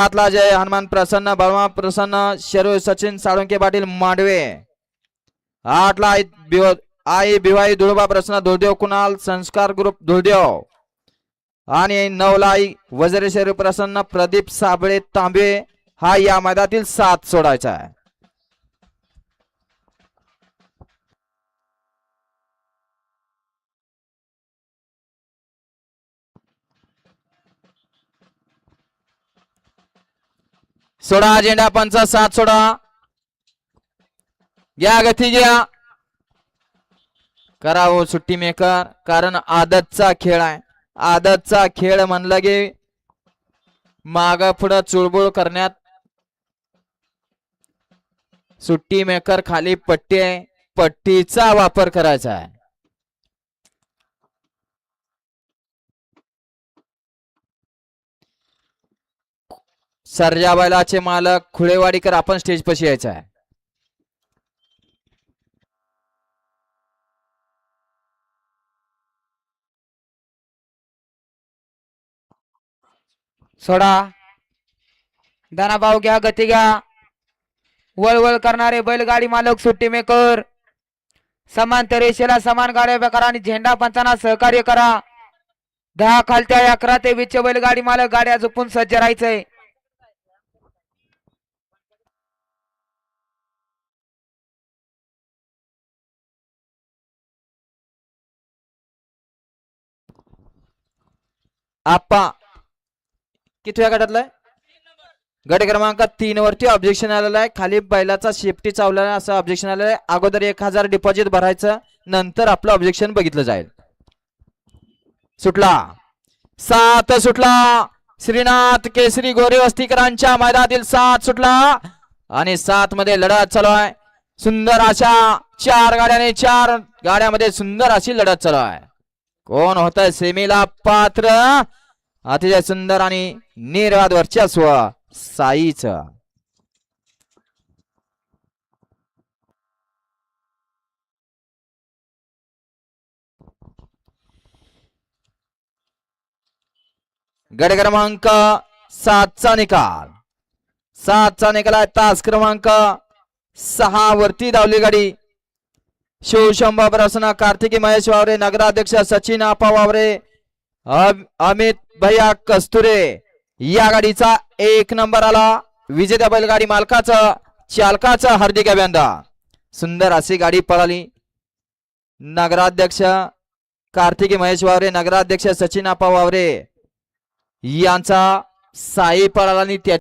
आतला जय हनुमान प्रसन्न बळमा प्रसन्न शेरू सचिन साळुंके पाटील मांडवे. 8ला आई भिवाई धुळबा प्रसन्न धुळदेव कुणाल संस्कार ग्रुप धुळदेव. आणि 9ला आई वज्रेश्वरी प्रसन्न प्रदीप साबळे तांबे. हा या मैदानातील 7 सोडायचा आहे. सोडा झेंडा पंच 7 सोडा. घ्या गती घ्या करावं सुट्टी मेकर कारण आदतचा खेळ आहे. आदतचा खेळ म्हणलं की माग पुढं चुळबुळ करण्यात सुट्टी मेकर खाली पट्टी आहे. पट्टीचा वापर करायचा आहे. सर्जा बैलाचे मालक खुळेवाडीकर आपण स्टेज पशी यायचा आहे. सोडा दानाभाऊ घ्या गती घ्या. वळवळ करणारे बैलगाडी मालक सुट्टी मेकर समान रेषेला समान गाड्या करा आणि झेंडा पंचांना सहकार्य करा. 10 खालत्या 11 ते 20 चे बैलगाडी मालक गाड्या झोपून सज्ज राहायचंय. आप्पा किती गटातला आहे? गट क्रमांक 3 वरती ऑब्जेक्शन आलेलं आहे. खाली बैलाचा शेपटी चावलेला आहे असं ऑब्जेक्शन आलेलं आहे. अगोदर 1000 डिपॉझिट भरायचं नंतर आपलं ऑब्जेक्शन बघितलं जाईल. सुटला 7 सुटला. श्रीनाथ केसरी गोरे वस्तीकरांच्या मैदानातील 7 सुटला आणि 7 मध्ये लढत चालू आहे. सुंदर अशा 4 गाड्याने 4 गाड्यामध्ये सुंदर अशी लढत चालू आहे. कोण होत सेमीला पात्र? अतिशय सुंदर आणि निर्वाद वर्चस्व साईच. गट क्रमांक 7चा निकाल. 7चा निकाल आहे. तास क्रमांक 6 वरती धावली गाडी शिवशंभा प्रसन्न कार्तिकी महेश वावरे नगराध्यक्ष सचिन आपा वावरे अमित भैया कस्तुरे या गाडीचा 1 नंबर आला. विजेत्या बैलगाडी मालकाचं चालकाचं हार्दिक अभिनंदन. सुंदर अशी गाडी पळाली. नगराध्यक्ष कार्तिकी महेश वावरे नगराध्यक्ष सचिन आपा वावरे यांचा साई पळाला आणि